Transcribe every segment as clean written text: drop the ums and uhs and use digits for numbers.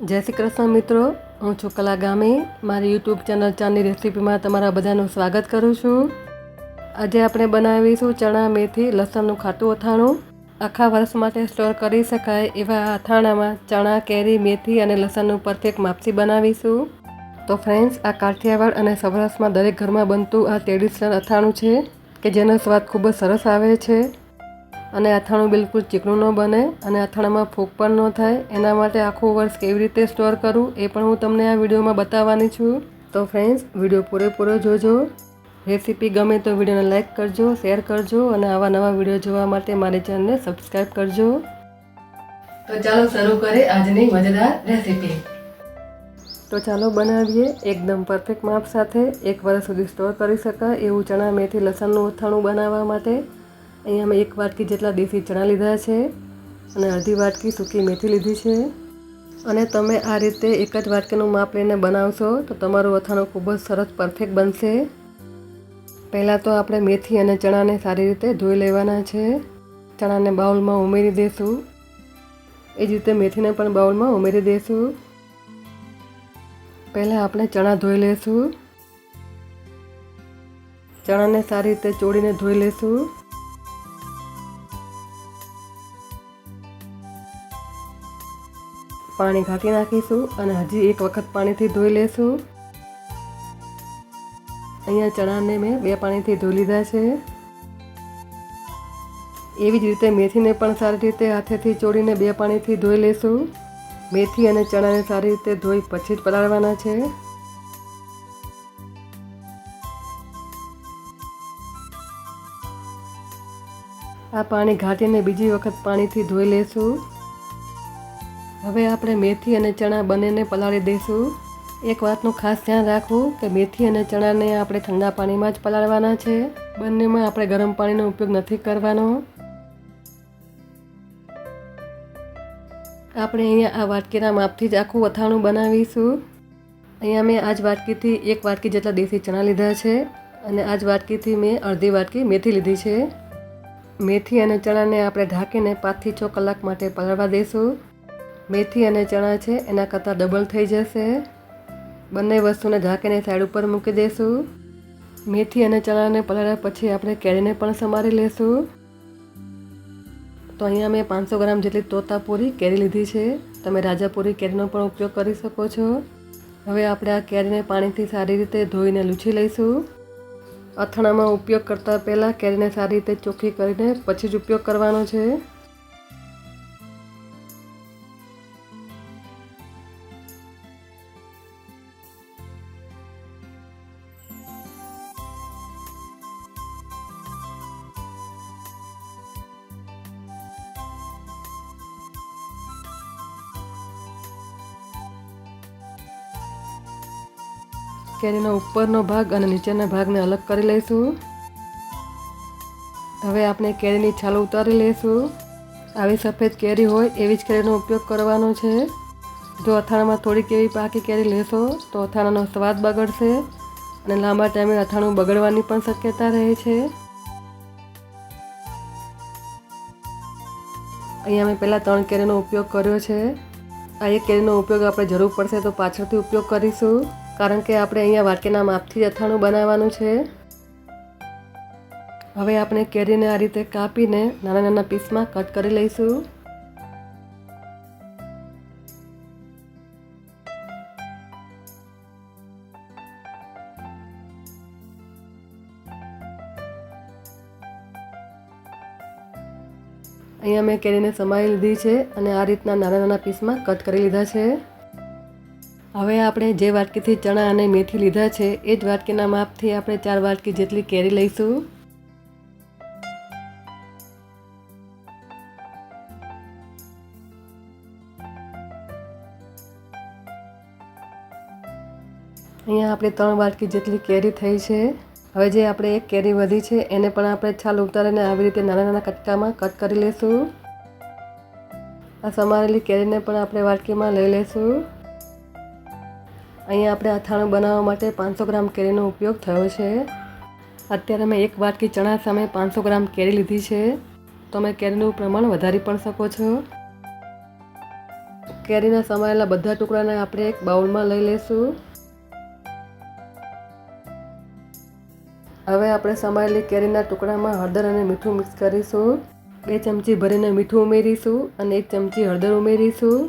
જય શ્રી કૃષ્ણ મિત્રો, હું છું કલા ગામી. મારી યુટ્યુબ ચેનલ ચાની રેસીપીમાં તમારા બધાનું સ્વાગત કરું છું. આજે આપણે બનાવીશું ચણા મેથી લસણનું ખાટું અથાણું. આખા વર્ષ માટે સ્ટોર કરી શકાય એવા આ અથાણામાં ચણા, કેરી, મેથી અને લસણનું પરફેક્ટ માપથી બનાવીશું. તો ફ્રેન્ડ્સ, આ કાઠિયાવાડ અને સૌરાષ્ટ્રમાં દરેક ઘરમાં બનતું આ ટ્રેડિશનલ અથાણું છે કે જેનો સ્વાદ ખૂબ જ સરસ આવે છે અને અથાણું બિલકુલ ચીકણું ન બને અને અથાણામાં ફૂગ પણ ન થાય. એના માટે આખું વર્ષ કેવી રીતે સ્ટોર કરવું એ પણ હું તમને આ વિડીયોમાં બતાવવાની છું. તો ફ્રેન્ડ્સ, વિડીયો પૂરેપૂરો જોજો. રેસીપી ગમે તો વિડીયોને લાઇક કરજો, શેર કરજો અને આવા નવા વિડીયો જોવા માટે મારી ચેનલને સબસ્ક્રાઈબ કરજો. તો ચાલો શરૂ કરીએ આજની મજેદાર રેસીપી. તો ચાલો બનાવીએ એકદમ પરફેક્ટ માપ સાથે એક વર્ષ સુધી સ્ટોર કરી શકાય એવું ચણા મેથી લસણનું અથાણું બનાવવા માટે અહીંયા મેં 1 વાટકી જેટલા દેશી ચણા લીધા છે અને અડધી વાટકી સૂકી મેથી લીધી છે. અને તમે આ રીતે એક જ વાટકીનું માપ લઈને બનાવશો તો તમારું અથાણું ખૂબ જ સરસ પરફેક્ટ બનશે. પહેલાં તો આપણે મેથી અને ચણાને સારી રીતે ધોઈ લેવાના છે. ચણાને બાઉલમાં ઉમેરી દઈશું. એ જ રીતે મેથીને પણ બાઉલમાં ઉમેરી દઈશું. પહેલાં આપણે ચણા ધોઈ લઈશું. ચણાને સારી રીતે ચોળીને ધોઈ લઈશું. પાણી ઘાટી નાખીશું અને હજી એક વખત પાણીથી ધોઈ લઈશું. અહીંયા ચણાને મેં 2 પાણીથી ધોઈ લીધા છે. એવી જ રીતે મેથીને પણ સારી રીતે હાથેથી ચોળીને 2 પાણીથી ધોઈ લઈશું. મેથી અને ચણાને સારી રીતે ધોઈ પછી જ પલાળવાના છે. આ પાણી ઘાટીને બીજી વખત પાણીથી ધોઈ લઈશું. હવે આપણે મેથી અને ચણા બંનેને પલાળી દઈશું. એક વાતનું ખાસ ધ્યાન રાખવું કે મેથી અને ચણાને આપણે ઠંડા પાણીમાં જ પલાળવાના છે. બંનેમાં આપણે ગરમ પાણીનો ઉપયોગ નથી કરવાનો. આપણે અહીંયા આ વાટકીના માપથી જ આખું અથાણું બનાવીશું. અહીંયા મેં આ જ વાટકીથી 1 વાટકી જેટલા દેશી ચણા લીધા છે અને આ જ વાટકીથી મેં અડધી વાટકી મેથી લીધી છે. મેથી અને ચણાને આપણે ઢાંકીને 5 થી 6 કલાક માટે પલાળવા દઈશું. મેથી અને ચણા છે એના કરતાં ડબલ થઈ જશે. બંને વસ્તુને ઢાંકીને સાઈડ ઉપર મૂકી દઈશું. મેથી અને ચણાને પલાળ્યા પછી આપણે કેરીને પણ સમારી લઈશું. તો અહીંયા મેં 500 ગ્રામ જેટલી તોતાપુરી કેરી લીધી છે. તમે રાજાપુરી કેરીનો પણ ઉપયોગ કરી શકો છો. હવે આપણે આ કેરીને પાણીથી સારી રીતે ધોઈને લૂછી લઈશું. અથાણામાં ઉપયોગ કરતાં પહેલાં કેરીને સારી રીતે ચોખ્ખી કરીને પછી જ ઉપયોગ કરવાનો છે. કેરીનો ઉપરનો ભાગ અને નીચેના ભાગને અલગ કરી લઈશું. હવે આપણે કેરીની છાલ ઉતારી લઈશું. આવી સફેદ કેરી હોય એવી જ કેરીનો ઉપયોગ કરવાનો છે. જો અથાણામાં થોડીક એવી પાકી કેરી લેશો તો અથાણાનો સ્વાદ બગડશે અને લાંબા ટાઈમે અથાણું બગડવાની પણ શક્યતા રહે છે. અહીંયા મેં પહેલાં 3 કેરીનો ઉપયોગ કર્યો છે. આ એક કેરીનો ઉપયોગ આપણે જરૂર પડશે તો પાછળથી ઉપયોગ કરીશું, કારણ કે આપણે અહીંયા વાટકીના માપથી જ અથાણું બનાવવાનું છે. હવે આપણે કેરીને આ રીતે કાપીને નાના નાના પીસમાં કટ કરી લઈશું. અહીંયા મેં કેરીને સમારી લીધી છે અને આ રીતના નાના નાના પીસમાં કટ કરી લીધા છે. હવે આપણે જે વાટકીથી ચણા અને મેથી લીધા છે એ જ વાટકીના માપથી આપણે 4 વાટકી જેટલી કેરી લઈશું. અહીંયા આપણે 3 વાટકી જેટલી કેરી થઈ છે. હવે જે આપણે એક કેરી વધી છે એને પણ આપણે છાલ ઉતારીને આવી રીતે નાના નાના કટકામાં કટ કરી લઈશું. આ સમારેલી કેરીને પણ આપણે વાટકીમાં લઈ લઈશું. અહીંયા આપણે અથાણું બનાવવા માટે 500 ગ્રામ કેરીનો ઉપયોગ થયો છે. અત્યારે મેં 1 વાટકી ચણા સામે 500 ગ્રામ કેરી લીધી છે. તમે કેરીનું પ્રમાણ વધારી પણ શકો છો. કેરીના સમાયેલા બધા ટુકડાને આપણે એક બાઉલમાં લઈ લઈશું. હવે આપણે સમાયેલી કેરીના ટુકડામાં હળદર અને મીઠું મિક્સ કરીશું. 2 ચમચી ભરીને મીઠું ઉમેરીશું અને 1 ચમચી હળદર ઉમેરીશું.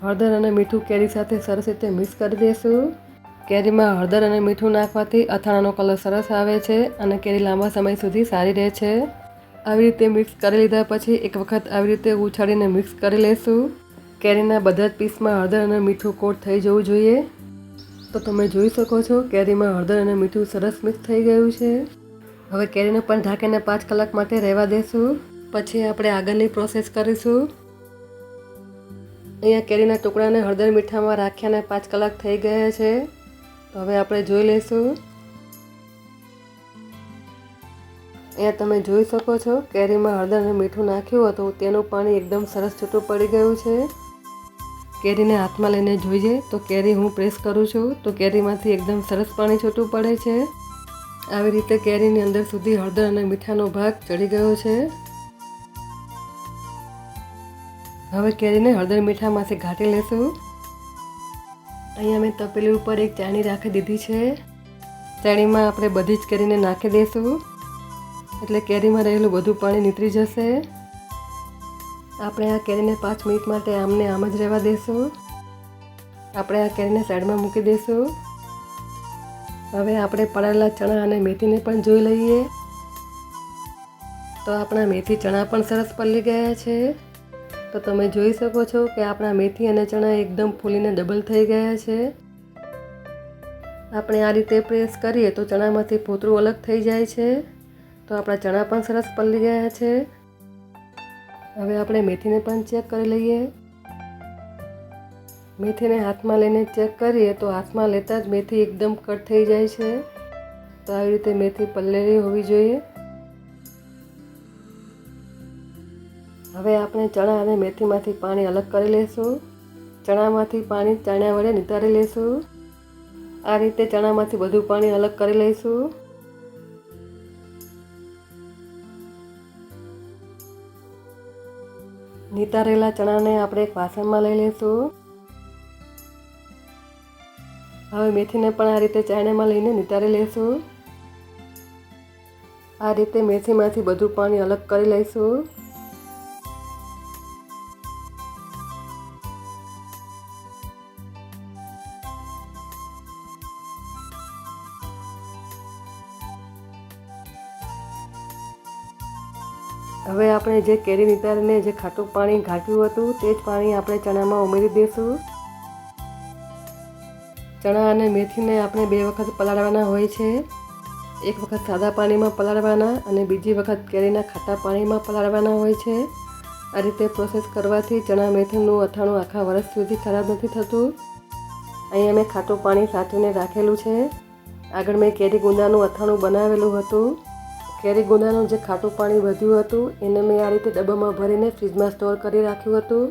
હળદર અને મીઠું કેરી સાથે સરસ રીતે મિક્સ કરી દઈશું. કેરીમાં હળદર અને મીઠું નાખવાથી અથાણાનો કલર સરસ આવે છે અને કેરી લાંબા સમય સુધી સારી રહે છે. આવી રીતે મિક્સ કરી લીધા પછી એક વખત આવી રીતે ઉછાળીને મિક્સ કરી લઈશું. કેરીના બધા જ પીસમાં હળદર અને મીઠું કોટ થઈ જવું જોઈએ. તો તમે જોઈ શકો છો કેરીમાં હળદર અને મીઠું સરસ મિક્સ થઈ ગયું છે. હવે કેરીને પણ ઢાંકીને 5 કલાક માટે રહેવા દઈશું. પછી આપણે આગળની પ્રોસેસ કરીશું. અહીંયા કેરીના ટુકડાને હળદર મીઠામાં રાખ્યાને 5 કલાક થઈ ગયા છે. તો હવે આપણે જોઈ લઈશું. અહીંયા તમે જોઈ શકો છો કેરીમાં હળદર અને મીઠું નાખ્યું હતું તેનું પાણી એકદમ સરસ છૂટું પડી ગયું છે. કેરીને હાથમાં લઈને જોઈએ તો કેરી હું પ્રેસ કરું છું તો કેરીમાંથી એકદમ સરસ પાણી છૂટું પડે છે. આવી રીતે કેરીની અંદર સુધી હળદર અને મીઠાનો ભાગ ચડી ગયો છે. હવે કેરીને હળદર મીઠામાંથી ઘાટી લેશું. અહીંયા મેં તપેલી ઉપર એક ચાણી રાખી દીધી છે. ચાણીમાં આપણે બધી જ કેરીને નાખી દઈશું એટલે કેરીમાં રહેલું બધું પાણી નીતરી જશે. આપણે આ કેરીને 5 મિનિટ માટે આમને આમ જ રહેવા દઈશું. આપણે આ કેરીને સાઈડમાં મૂકી દઈશું. હવે આપણે પલાળેલા ચણા અને મેથીને પણ જોઈ લઈએ. તો આપણા મેથી ચણા પણ સરસ પલળી ગયા છે. તો તમે જોઈ શકો છો કે આપણા મેથી અને ચણા એકદમ ફૂલીને ડબલ થઈ ગયા છે. આપણે આ રીતે પ્રેસ કરીએ તો ચણામાંથી ફોતરું અલગ થઈ જાય છે. તો આપણા ચણા પણ સરસ પલળી ગયા છે. હવે આપણે મેથીને પણ ચેક કરી લઈએ. મેથીને હાથમાં લઈને ચેક કરીએ તો હાથમાં લેતા જ મેથી એકદમ કટ થઈ જાય છે. તો આવી રીતે મેથી પલળેલી હોવી જોઈએ. હવે આપણે ચણા અને મેથીમાંથી પાણી અલગ કરી લઈશું. ચણામાંથી પાણી ચાળણા વડે નિતારી લઈશું. આ રીતે ચણામાંથી બધું પાણી અલગ કરી લઈશું. નિતારેલા ચણાને આપણે એક વાસણમાં લઈ લઈશું. હવે મેથીને પણ આ રીતે ચાળણામાં લઈને નિતારી લઈશું. આ રીતે મેથીમાંથી બધું પાણી અલગ કરી લઈશું. હવે આપણે જે કેરી નિતારીને જે ખાટું પાણી ઘાટ્યું હતું તે જ પાણી આપણે ચણામાં ઉમેરી દઈશું. ચણા અને મેથીને આપણે 2 વખત પલાળવાના હોય છે. એક વખત સાદા પાણીમાં પલાળવાના અને બીજી વખત કેરીના ખાટા પાણીમાં પલાળવાના હોય છે. આ રીતે પ્રોસેસ કરવાથી ચણા મેથીનું અથાણું આખા વર્ષ સુધી ખરાબ નથી થતું. અહીંયા મેં ખાટું પાણી સાચવીને રાખેલું છે. આગળ મેં કેરી ગુંદાનું અથાણું બનાવેલું હતું. કેરી ગુંદાનું જે ખાટું પાણી વધ્યું હતું એને મેં આ રીતે ડબ્બામાં ભરીને ફ્રીજમાં સ્ટોર કરી રાખ્યું હતું.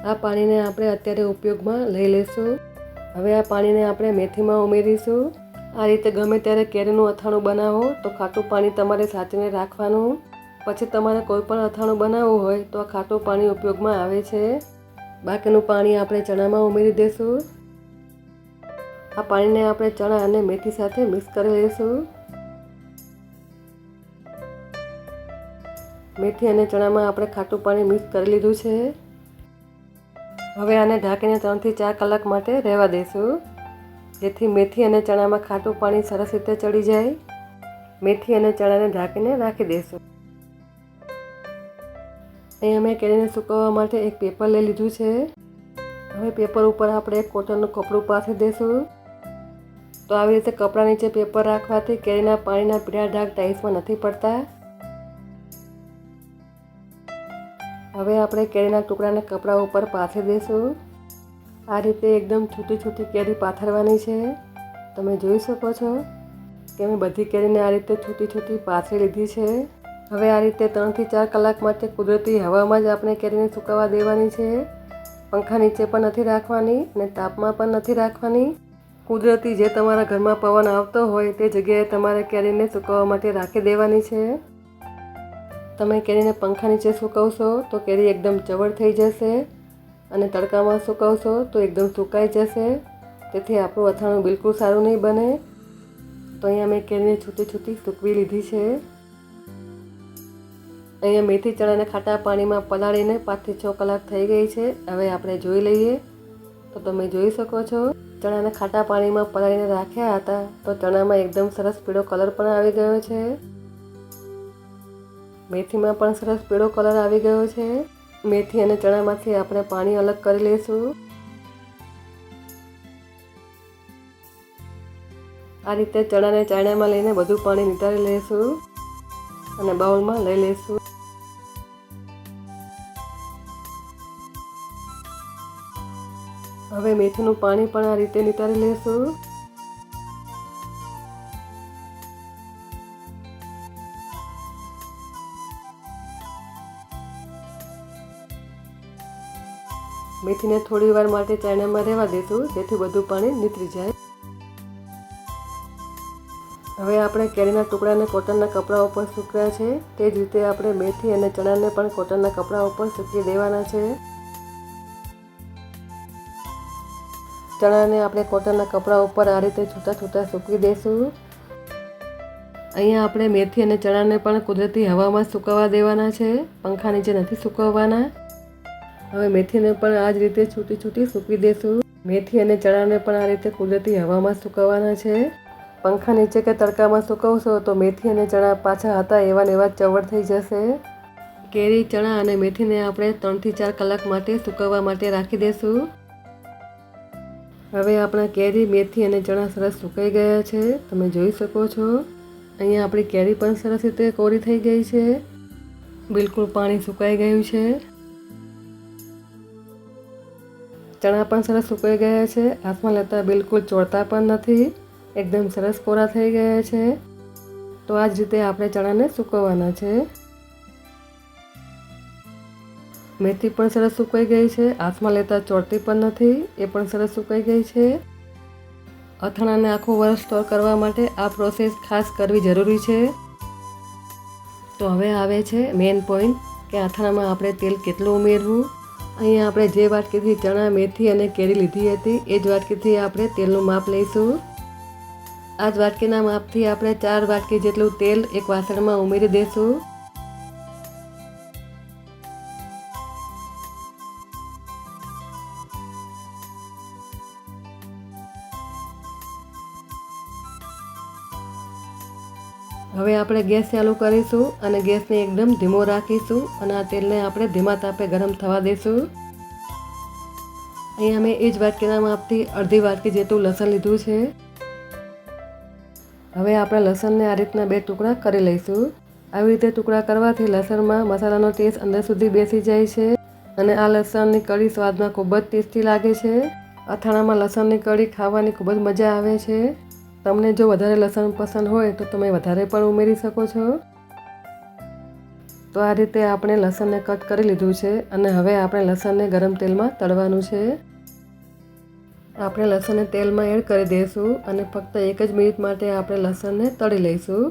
આ પાણીને આપણે અત્યારે ઉપયોગમાં લઈ લઈશું. હવે આ પાણીને આપણે મેથીમાં ઉમેરીશું. આ રીતે ગમે ત્યારે કેરીનું અથાણું બનાવો તો ખાટું પાણી તમારે સાચવીને રાખવાનું. પછી તમારે કોઈ પણ અથાણું બનાવવું હોય તો આ ખાટું પાણી ઉપયોગમાં આવે છે. બાકીનું પાણી આપણે ચણામાં ઉમેરી દઈશું. આ પાણીને આપણે ચણા અને મેથી સાથે મિક્સ કરી લઈશું. મેથી અને ચણામાં આપણે ખાટું પાણી મિક્સ કરી લીધું છે. હવે આને ઢાંકીને 3 થી 4 કલાક માટે રહેવા દઈશું જેથી મેથી અને ચણામાં ખાટું પાણી સરસ રીતે ચડી જાય. મેથી અને ચણાને ઢાંકીને રાખી દઈશું. અહીં અમે કેરીને સૂકવવા માટે એક પેપર લઈ લીધું છે. હવે પેપર ઉપર આપણે એક કોટનનું કપડું પાથરી દઈશું. તો આવી રીતે કપડા નીચે પેપર રાખવાથી કેરીના પાણીના પીળા ડાઘ ટાઈલ્સમાં નથી પડતા. હવે આપણે કેરીના ટુકડાને કપડા ઉપર પાથરી દઈશું. આ રીતે એકદમ છૂટી છૂટી કેરી પાથરવાની છે. તમે જોઈ શકો છો કે મેં બધી કેરીને આ રીતે છૂટી છૂટી પાથરી લીધી છે. હવે આ રીતે 3 થી 4 કલાક માટે કુદરતી હવામાં જ આપણે કેરીને સૂકવવા દેવાની છે. પંખા નીચે પણ નથી રાખવાની અને તાપમાં પણ નથી રાખવાની. કુદરતી જે તમારા ઘરમાં પવન આવતો હોય તે જગ્યાએ તમારે કેરીને સૂકવવા માટે રાખી દેવાની છે. તમે કેરીને પંખા નીચે સૂકવશો તો કેરી એકદમ ચવડ થઈ જશે અને તડકામાં સૂકવશો તો એકદમ સુકાઈ જશે. તેથી આપણું અથાણું બિલકુલ સારું નહીં બને. તો અહીંયા મેં કેરીને છૂટી છૂટી સૂકવી લીધી છે. અહીંયા મેથી ચણાને ખાટા પાણીમાં પલાળીને 5 થી 6 કલાક થઈ ગઈ છે. હવે આપણે જોઈ લઈએ. તો તમે જોઈ શકો છો ચણાને ખાટા પાણીમાં પલાળીને રાખ્યા હતા તો ચણામાં એકદમ સરસ પીળો કલર પણ આવી ગયો છે. મેથીમાં પણ સરસ પીળો કલર આવી ગયો છે. મેથી અને ચણામાંથી આપણે પાણી અલગ કરી લઈશું. આ રીતે ચણાને ચાયણામાં લઈને બધું પાણી નિતારી લઈશું અને બાઉલમાં લઈ લઈશું. હવે મેથીનું પાણી પણ આ રીતે નિતારી લઈશું. મેથીને થોડી વાર માટે ચાયણામાં રહેવા દઈશું જેથી બધું પાણી નીતરી જાય. હવે આપણે કેરીના ટુકડાને કોટનના કપડા ઉપર સૂકવ્યા છે. તે જ રીતે આપણે મેથી અને ચણાને પણ કોટનના કપડા ઉપર સૂકવી દેવાના છે. ચણાને આપણે કોટનના કપડા ઉપર આ રીતે છૂટા છૂટા સૂકવી દઈશું. અહીંયા આપણે મેથી અને ચણાને પણ કુદરતી હવામાં સૂકવવા દેવાના છે, પંખા નીચે નથી સૂકવવાના. હવે મેથીને પણ આ જ રીતે છૂટી છૂટી સૂકવી દઈશું. મેથી અને ચણાને પણ આ રીતે કુદરતી હવામાં સૂકવવાના છે. પંખા નીચે કે તડકામાં સૂકવશો તો મેથી અને ચણા પાછા હતા એવા ને એવા ચવડ થઈ જશે. કેરી, ચણા અને મેથીને આપણે 3 થી 4 કલાક માટે સૂકવવા માટે રાખી દઈશું. હવે આપણા કેરી, મેથી અને ચણા સરસ સુકાઈ ગયા છે. તમે જોઈ શકો છો. અહીંયા આપણી કેરી પણ સરસ રીતે કોરી થઈ ગઈ છે. બિલકુલ પાણી સુકાઈ ગયું છે. ચણા પણ સરસ સુકાઈ ગયા છે. હાથમાં લેતા બિલકુલ ચોળતા પણ નથી. એકદમ સરસ કોરા થઈ ગયા છે. તો આ જ રીતે આપણે ચણાને સૂકવવાના છે. મેથી પણ સરસ સુકાઈ ગઈ છે. હાથમાં લેતા ચોળતી પણ નથી. એ પણ સરસ સુકાઈ ગઈ છે. અથાણાને આખું વર્ષ સ્ટોર કરવા માટે આ પ્રોસેસ ખાસ કરવી જરૂરી છે. તો હવે આવે છે મેઇન પોઈન્ટ કે અથાણામાં આપણે તેલ કેટલું ઉમેરવું. અહીંયા આપણે જે વાટકીથી ચણા, મેથી અને કેરી લીધી હતી એ જ વાટકીથી આપણે તેલનું માપ લઈશું. આ જ વાટકીના માપથી આપણે 4 વાટકી જેટલું તેલ એક વાસણમાં ઉમેરી દઈશું. હવે આપણે ગેસ ચાલુ કરીશું અને ગેસને એકદમ ધીમો રાખીશું અને આ તેલને આપણે ધીમા તાપે ગરમ થવા દઈશું. અહીંયા મેં એ જ વાટકીના માપથી અડધી વાટકી જેટલું લસણ લીધું છે. હવે આપણે લસણને આ રીતના 2 ટુકડા કરી લઈશું. આવી રીતે ટુકડા કરવાથી લસણમાં મસાલાનો ટેસ્ટ અંદર સુધી બેસી જાય છે અને આ લસણની કઢી સ્વાદમાં ખૂબ જ ટેસ્ટી લાગે છે. અથાણામાં લસણની કઢી ખાવાની ખૂબ જ મજા આવે છે. તમને જો વધારે લસણ પસંદ હોય તો તમે વધારે પણ ઉમેરી શકો છો. તો આ રીતે આપણે લસણને કટ કરી લીધું છે અને હવે આપણે લસણને ગરમ તેલમાં તળવાનું છે. આપણે લસણને તેલમાં એડ કરી દઈશું અને ફક્ત 1 જ મિનિટ માટે આપણે લસણને તળી લઈશું.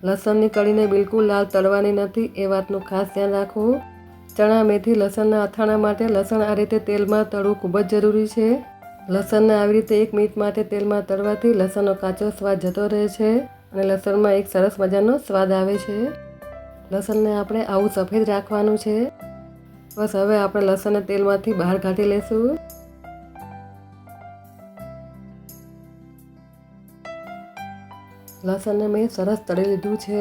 લસણની કઢીને બિલકુલ લાલ તળવાની નથી, એ વાતનું ખાસ ધ્યાન રાખવું. ચણા, મેથી, લસણના અથાણા માટે લસણ આ રીતે તેલમાં તળવું ખૂબ જ જરૂરી છે. લસણને આવી રીતે 1 મિનિટ માટે તેલમાં તળવાથી લસણનો કાચો સ્વાદ જતો રહે છે અને લસણમાં એક સરસ મજાનો સ્વાદ આવે છે. લસણને આપણે આવું સફેદ રાખવાનું છે. બસ હવે આપણે લસણને તેલમાંથી બહાર કાઢી લઈશું. લસણને મેં સરસ તળી લીધું છે.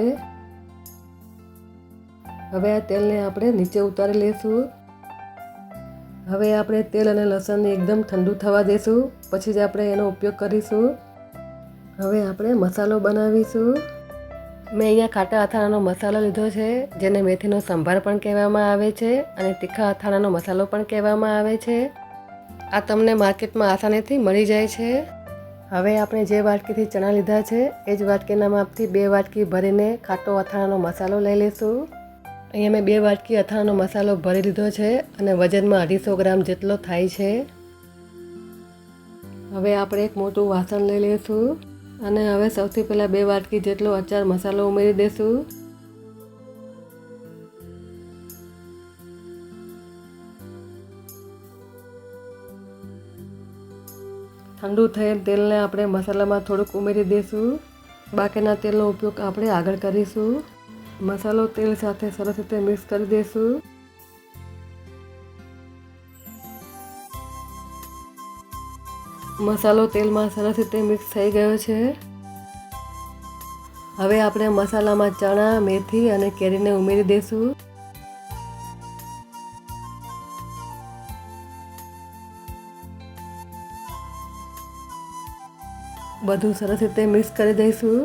હવે આ તેલને આપણે નીચે ઉતારી લઈશું. હવે આપણે તેલ અને લસણને એકદમ ઠંડુ થવા દઈશું, પછી જ આપણે એનો ઉપયોગ કરીશું. હવે આપણે મસાલો બનાવીશું. મેં અહીંયા ખાટા અથાણાનો મસાલો લીધો છે, જેને મેથીનો સંભાર પણ કહેવામાં આવે છે અને તીખા અથાણાનો મસાલો પણ કહેવામાં આવે છે. આ તમને માર્કેટમાં આસાનીથી મળી જાય છે. હવે આપણે જે વાટકીથી ચણા લીધા છે એ જ વાટકીના માપથી 2 વાટકી ભરીને ખાટો અથાણાનો મસાલો લઈ લઈશું. અહીંયા મેં 2 વાટકી અથાણાનો મસાલો ભરી લીધો છે અને વજનમાં 250 ગ્રામ જેટલો થાય છે. હવે આપણે એક મોટું વાસણ લઈ લઈશું અને હવે સૌથી પહેલાં 2 વાટકી જેટલો અચાર મસાલો ઉમેરી દઈશું. ઠંડુ થયેલ તેલને આપણે મસાલામાં થોડુંક ઉમેરી દઈશું. બાકીના તેલનો ઉપયોગ આપણે આગળ કરીશું. મસાલો તેલ સાથે સરસ રીતે મિક્સ કરી દઈશું. મસાલો તેલમાં સરસ રીતે મિક્સ થઈ ગયો છે. હવે આપણે મસાલામાં ચણા, મેથી અને કેરીને ઉમેરી દઈશું. બધું સરસ રીતે મિક્સ કરી દઈશું.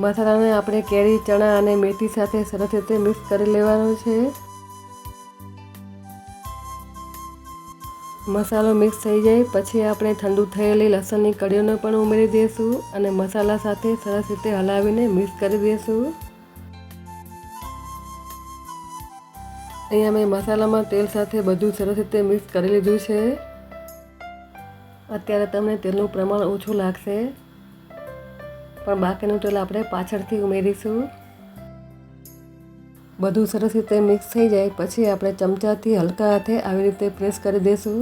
મસાલાને આપણે કેરી, ચણા અને મેથી સાથે સરસ રીતે મિક્સ કરી લેવાનો છે. મસાલો મિક્સ થઈ જાય પછી આપણે ઠંડુ થયેલી લસણની કળીઓને પણ ઉમેરી દઈશું અને મસાલા સાથે સરસ રીતે હલાવીને મિક્સ કરી દઈશું. અહીંયા મેં મસાલામાં તેલ સાથે બધું સરસ રીતે મિક્સ કરી લીધું છે. અત્યારે તમને તેલનું પ્રમાણ ઓછું લાગશે, પણ બાકીનું તેલ આપણે પાછળથી ઉમેરીશું. બધું સરસ રીતે મિક્સ થઈ જાય પછી આપણે ચમચાથી હલકા હાથે આવી રીતે પ્રેસ કરી દઈશું.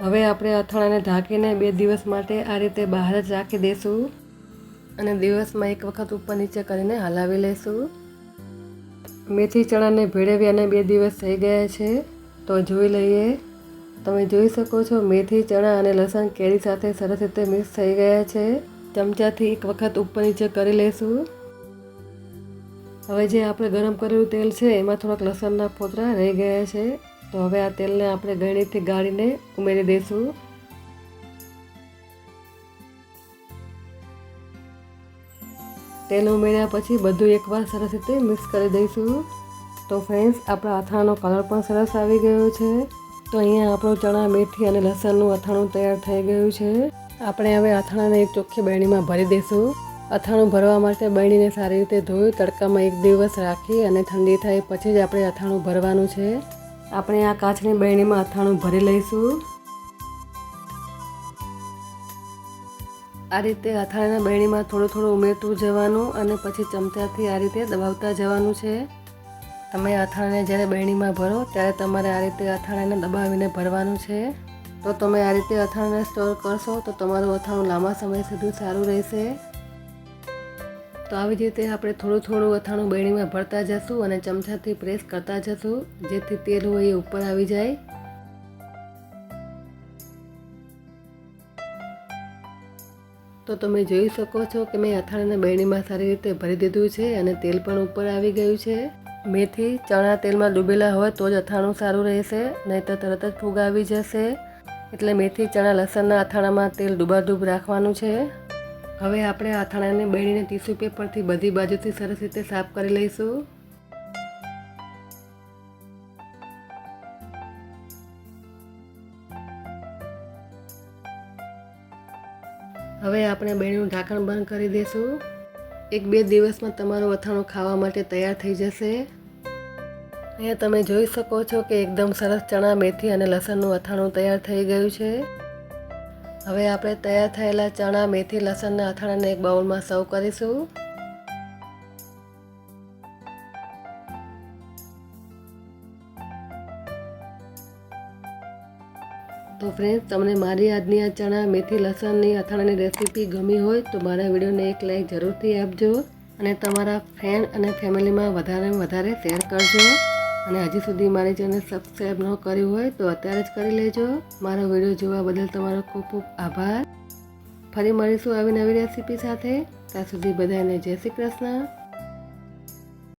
હવે આપણે અથાણાને ઢાંકીને 2 દિવસ માટે આ રીતે બહાર જ રાખી દઈશું અને દિવસમાં એક વખત ઉપર નીચે કરીને હલાવી લઈશું. મેથી ચણાને ભેળવ્યાને 2 દિવસ થઈ ગયા છે, તો જોઈ લઈએ. તમે જોઈ શકો છો મેથી, ચણા અને લસણ કેરી સાથે સરસ રીતે મિક્સ થઈ ગયા છે. ચમચાથી એક વખત ઉપર નીચે કરી લઈશું. હવે જે આપણે ગરમ કરેલું તેલ છે એમાં થોડાક લસણના ફોતરા રહી ગયા છે, તો હવે આ તેલને આપણે ગળણીથી ગાળીને ઉમેરી દઈશું. તેલ ઉમેર્યા પછી બધું એકવાર સરસ રીતે મિક્સ કરી દઈશું. તો ફ્રેન્ડ્સ, આપણા અથાણાનો કલર પણ સરસ આવી ગયો છે. તો અહીંયા આપણું ચણા, મેથી અને લસણનું અથાણું તૈયાર થઈ ગયું છે. આપણે હવે અથાણાને એક ચોખ્ખી બરણીમાં ભરી દઈશું. અથાણું ભરવા માટે બરણીને સારી રીતે ધોઈ તડકામાં 1 દિવસ રાખી અને ઠંડી થાય પછી જ આપણે અથાણું ભરવાનું છે. આપણે આ કાચની બરણીમાં અથાણું ભરી લઈશું. આ રીતે અથાણાના બરણીમાં થોડું થોડું ઉમેરતું જવાનું અને પછી ચમચાથી આ રીતે દબાવતા જવાનું છે. તમે અથાણાને જ્યારે બરણીમાં ભરો ત્યારે તમારે આ રીતે અથાણાને દબાવીને ભરવાનું છે. તો તમે આ રીતે અથાણાને સ્ટોર કરશો તો તમારું અથાણું લાંબા સમય સુધી સારું રહેશે. તો આવી જ રીતે આપણે થોડું થોડું અથાણું બરણીમાં ભરતા જશું અને ચમચાથી પ્રેસ કરતા જશું, જેથી તેલ હોય એ ઉપર આવી જાય. તો તમે જોઈ શકો છો કે મેં અથાણાને બરણીમાં સારી રીતે ભરી દીધું છે અને તેલ પણ ઉપર આવી ગયું છે. મેથી, ચણા તેલમાં ડૂબેલા હોય તો જ અથાણું સારું રહેશે, નહીં તો તરત જ ફૂગ આવી જશે. એટલે મેથી, ચણા, લસણના અથાણામાં તેલ ડૂબાડૂબ રાખવાનું છે. હવે આપણે અથાણાને બરણીને ટીશ્યુ પેપરથી બધી બાજુથી સરસ રીતે સાફ કરી લઈશું. હવે આપણે બરણીનું ઢાંકણ બંધ કરી દઈશું. 1-2 દિવસમાં તમારું અથાણું ખાવા માટે તૈયાર થઈ જશે. અહીંયા તમે જોઈ શકો છો કે એકદમ સરસ ચણા, મેથી અને લસણનું અથાણું તૈયાર થઈ ગયું છે. હવે આપણે તૈયાર થયેલા ચણા, મેથી, લસણના અથાણાને એક બાઉલમાં સર્વ કરીશું. તો ફ્રેન્ડ્સ, તમને મારી આજની આ ચણા, મેથી, લસણની અથાણાની રેસીપી ગમી હોય તો મારા વિડીયોને એક લાઈક જરૂરથી આપજો અને તમારા ફ્રેન્ડ અને ફેમિલીમાં વધારે શેર કરજો. અને હજી સુધી મારી ચેનલ સબસ્ક્રાઈબ ન કર્યું હોય તો અત્યારે જ કરી લેજો. મારો વિડીયો જોવા બદલ તમારો ખૂબ ખૂબ આભાર. ફરી મળીશું આવી નવી રેસીપી સાથે. ત્યાં સુધી બધાને જય શ્રી કૃષ્ણ.